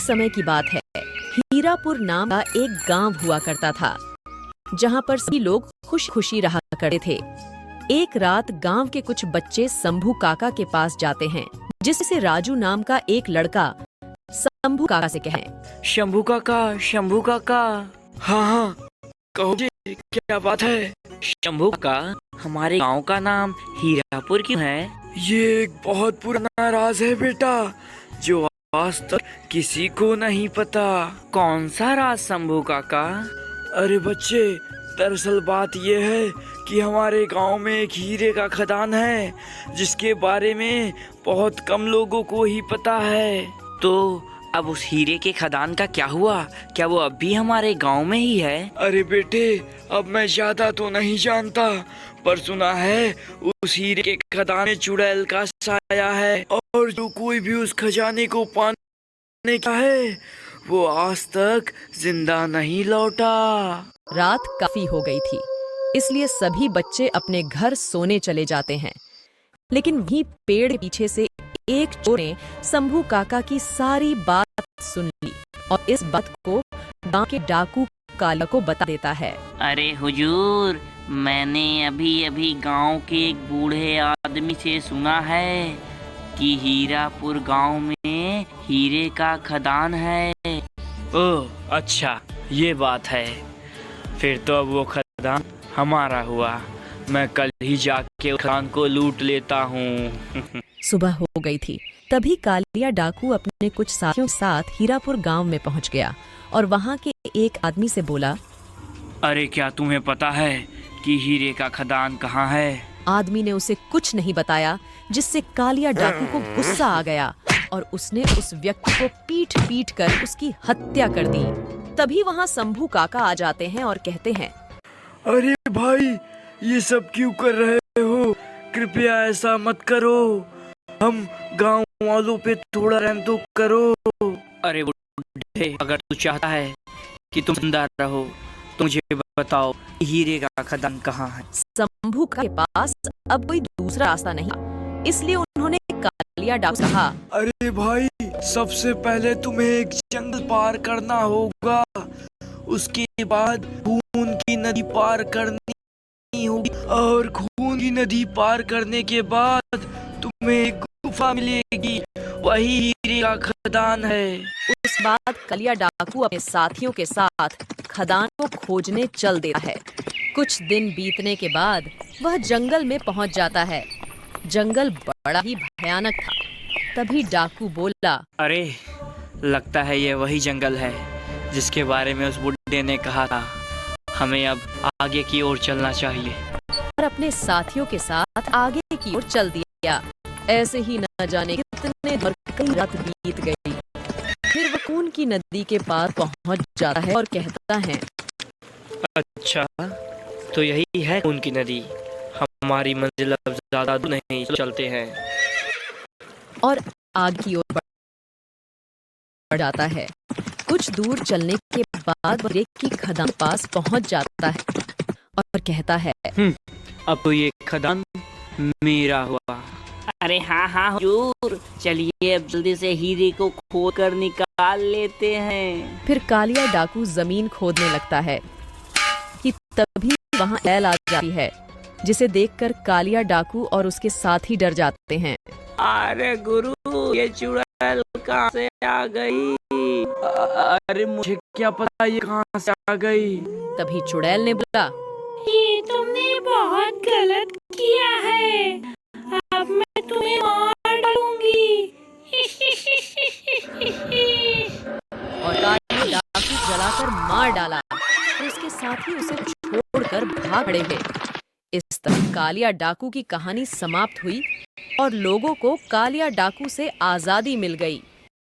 समय की बात है। हीरापुर नाम का एक गांव हुआ करता था, जहां पर सभी लोग खुश खुशी रहा करते थे। एक रात गांव के कुछ बच्चे शंभू काका के पास जाते हैं, जिससे राजू नाम का एक लड़का शंभू काका से कहे, शंभू काका। हाँ, कहो जी, क्या बात है? शंभू काका, हमारे गांव का नाम हीरापुर क्यों है? ये एक बहुत पुराना राज है बेटा, जो आज तक किसी को नहीं पता। कौन सा राज शंभू काका? अरे बच्चे, दरअसल बात यह है कि हमारे गांव में एक हीरे का खदान है, जिसके बारे में बहुत कम लोगों को ही पता है। तो अब उस हीरे के खदान का क्या हुआ? क्या वो अब भी हमारे गांव में ही है? अरे बेटे, अब मैं ज्यादा तो नहीं जानता, पर सुना है उस हीरे के खदान में चुड़ैल का साया है, और जो कोई भी उस खजाने को पाने का है, वो आज तक जिंदा नहीं लौटा। रात काफी हो गई थी, इसलिए सभी बच्चे अपने घर सोने चले जाते हैं। लेकिन वहीं पेड़ के पीछे से एक चोर ने शंभू काका की सारी बात सुन ली और इस बात को गांव के डाकू कालिया को बता देता है। अरे हुजूर, मैंने अभी अभी गांव के एक बूढ़े आदमी से सुना है कि हीरापुर गांव में हीरे का खदान है। ओह अच्छा, ये बात है। फिर तो अब वो खदान हमारा हुआ। मैं कल ही जाके उस खदान को लूट लेता हूँ। सुबह हो गई थी, तभी कालिया डाकू अपने कुछ साथियों के साथ हीरापुर गांव में पहुंच गया और वहां के एक आदमी से बोला, अरे क्या तुम्हें पता है कि हीरे का खदान कहाँ है? आदमी ने उसे कुछ नहीं बताया, जिससे कालिया डाकू को गुस्सा आ गया और उसने उस व्यक्ति को पीट पीट कर उसकी हत्या कर दी। तभी वहां शंभू काका आ जाते हैं और कहते हैं, अरे भाई, ये सब क्यों कर रहे हो? कृपया ऐसा मत करो, हम गांव वालों पे थोड़ा रहम तो करो। अरे बुढ़े, अगर तू चाहता है कि तुम जिंदा रहो तो मुझे बताओ हीरे का खदान कहाँ है? शंभू के पास अब कोई दूसरा रास्ता नहीं, इसलिए उन्होंने कालिया डाकू से कहा, अरे भाई, सबसे पहले तुम्हें एक जंगल पार करना होगा, उसके बाद खून की नदी पार करनी होगी, और खून की नदी पार करने के बाद तुम्हें एक गुफा मिलेगी, वही हीरे का खदान है। उस बाद कालिया डाकू अपने साथियों के साथ खदान को खोजने चल देता है। कुछ दिन बीतने के बाद वह जंगल में पहुंच जाता है। जंगल बड़ा ही भयानक था। तभी डाकू बोला, अरे लगता है ये वही जंगल है जिसके बारे में उस बुड्ढे ने कहा था। हमें अब आगे की ओर चलना चाहिए। और अपने साथियों के साथ आगे की ओर चल दिया। ऐसे ही न जाने कितने और कई रात बीत गई। फिर वह खून की नदी के पास पहुंच जाता है और कहता है, अच्छा, तो यही है खून की नदी। हमारी मंजिल अब ज्यादा दूर नहीं, चलते हैं। और आगे की ओर बढ़ जाता है। कुछ दूर चलने के बाद वह की खदान पास पहुंच जाता है और कहता है, अब तो ये खदान मेरा हुआ। अरे हाँ हुजूर, चलिए अब जल्दी से हीरे को खोद कर निकाल लेते हैं। फिर कालिया डाकू जमीन खोदने लगता है कि तभी वहां चुड़ैल आ जाती है, जिसे देखकर कालिया डाकू और उसके साथी डर जाते हैं। अरे गुरु, ये चुड़ैल कहाँ से आ गई? अरे मुझे क्या पता ये कहाँ से आ गई। तभी चुड़ैल ने बोला, ये तुमने बहुत गलत किया है, अब मैं तुम्हें मार डालूंगी। और कालिया डाकू जलाकर मार डाला और उसके साथी उसे छोड़कर भाग खड़े हैं। इस तरह कालिया डाकू की कहानी समाप्त हुई और लोगों को कालिया डाकू से आजादी मिल गई।